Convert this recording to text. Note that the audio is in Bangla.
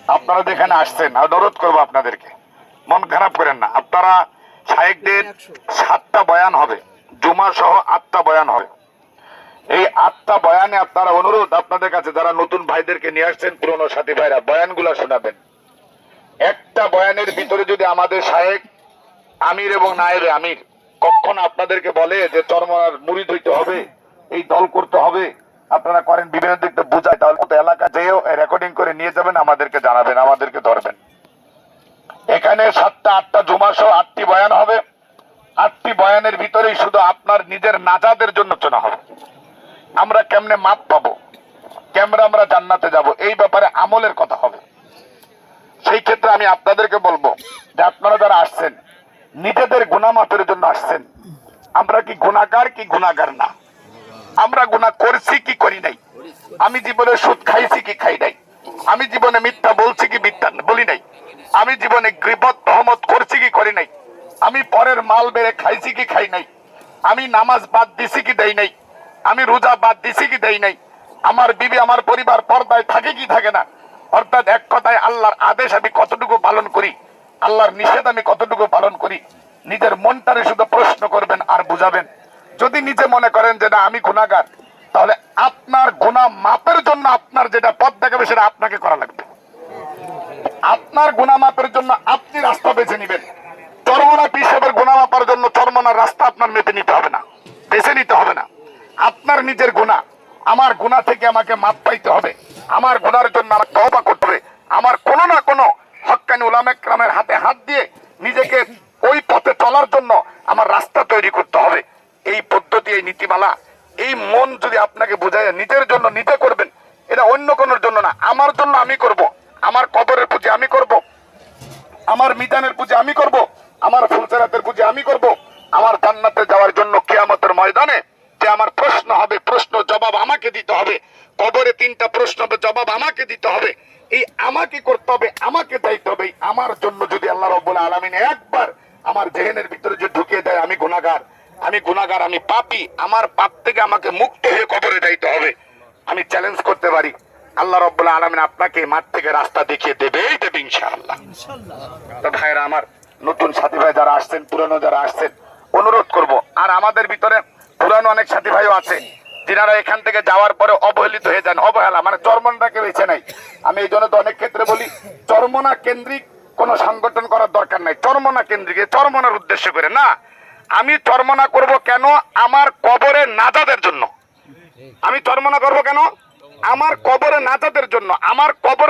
আপনারা যেখানে আসছেন, অনুরোধ করবো আপনাদেরকে, মন খারাপ করেন না। আপনারা শায়েখদের 7টা বয়ান হবে, জুমা সহ 8টা বয়ান হবে। এই 8টা বয়ানে আপনারা, অনুরোধ আপনাদের কাছে, যারা নতুন ভাইদেরকে নিয়ে আসছেন, পুরনো সাথী ভাইরা, বয়ানগুলা শোনাবেন। একটা বয়ানের ভিতরে যদি আমাদের শায়েখ আমির এবং নায়েবে আমির কখনো আপনাদেরকে বলে যে চরমনার মুরিদ হইতে হবে, এই দল করতে হবে, আপনারা করেন, বিভিন্ন দিক থেকে বুঝায়, তাহলে তো এলাকা যেও রেকর্ডিং করে নিয়ে যাবেন, আমাদেরকে জানাবেন, আমাদেরকে ধরবেন। এখানে 7টা 8টা জুমা সহ 8টি বয়ান হবে। 8টি বয়ানের ভিতরেই শুধু আপনার নিজের নাজাতের জন্য চলা হবে। আমরা কেমনে মাপ পাবো, কেমনে আমরা জান্নাতে যাব, এই ব্যাপারে আমলের কথা হবে। সেই ক্ষেত্রে আমি আপনাদেরকে বলবো যে আপনারা যারা আসছেন, নিজেদের গুনাহ মাপের জন্য আসছেন। আমরা কি গুনাহগার কি গুনাহগার না, আমরা গুনাহ করছি কি করি নাই, আমি জীবনে সুদ খাইছি কি খাই নাই, আমি জীবনে মিথ্যা বলছি কি মিথ্যা বলি নাই, আমি জীবনে গীবত তহমত করছি কি করি নাই, আমি পরের মাল বেড়ে খাইছি কি খাই নাই, আমি নামাজ বাদ দিছি কি দেই নাই, আমি রোজা বাদ দিছি কি দেই নাই, আমার বিবি আমার পরিবার পর্দায় থাকে কি থাকে না। অর্থাৎ এক কথায় আল্লাহর আদেশ আমি কতটুকু পালন করি, আল্লাহর নিষেধ আমি কতটুকু পালন করি। নিজের মনটারে শুধু প্রশ্ন করবেন আর বুঝাবেন। যদি নিজে মনে করেন যে না আমি গুনাহগার, তাহলে আপনার গুনাহ মাপের জন্য আপনার যেটা পথ দেখাবে সেটা আপনাকে করা লাগবে। আপনার গুনাহ মাপের জন্য আপনি রাস্তা বেছে নিবেন। চরমনা পীর সাহেবের গুনাহ মাপার জন্য চরমনার রাস্তা আপনার মেপে নিতে হবে না, বেছে নিতে হবে না। আপনার নিজের গুনাহ, আমার গুনাহ থেকে আমাকে মাপ পাইতে হবে, আমার গুনার জন্য আমার তওবা করতে হবে, আমার কোনো না কোনো হক্কানি উলামায়ে কেরামের হাতে হাত দিয়ে নিজেকে ওই পথে চলার জন্য আমার রাস্তা তৈরি করতে হবে। এই পদ্ধতি, এই নীতিমালা, এই মন যদি আপনাকে বোঝায় নিজের জন্য নিজে করবেন, এটা অন্য কোনোর জন্য না, আমার জন্য আমি করব, আমার কবরের পুঁজি আমি করব, আমার মিজানের পুঁজি আমি করব, আমার ফুলসেরাতের পুঁজি আমি করব, আমার জান্নাতে যাওয়ার জন্য কিয়ামতের ময়দানে যে আমার প্রশ্ন হবে, প্রশ্ন জবাব আমাকে দিতে হবে, কবরে 3টা প্রশ্ন হবে, জবাব আমাকে দিতে হবে। এই আমাকে করতে হবে, আমাকে দায়িত্ব হবে। আমার জন্য যদি আল্লাহ রাব্বুল আলামিন একবার আমার জেহেনের ভিতরে যে ঢুকিয়ে দেয় আমি গুনাহগার, আমি গুনাহগার, আমি পাপী, আমার পাপ থেকে আমাকে মুক্ত হয়ে কবরে যাইতে হবে, আমি চ্যালেঞ্জ করতে পারি, আল্লাহ রাব্বুল আলামিন আপনাকে মাঠ থেকে রাস্তা দেখিয়ে দেবেই দেবে ইনশাআল্লাহ। তো ভাইরা আমার, নতুন সাথী ভাই যারা আসছেন, পুরানো যারা আসছেন, অনুরোধ করব। আর আমাদের ভিতরে পুরানো অনেক সাথী ভাইও আছে যিনারা এখান থেকে যাওয়ার পরে অবহেলিত হয়ে যান। অবহেলা মানে চরমনাকে বেছে নাই। আমি এই জন্য তো অনেক ক্ষেত্রে বলি, চরমনা কেন্দ্রিক কোন সংগঠন করার দরকার নাই। চরমনা কেন্দ্রিক, চরমনার উদ্দেশ্য করে না। আমি চরমনা করব কেন? আমার কবরে নাজাতের জন্য। আমি চরমনা করব কেন? আমার কবরে নাজাতের জন্য। আমার কবর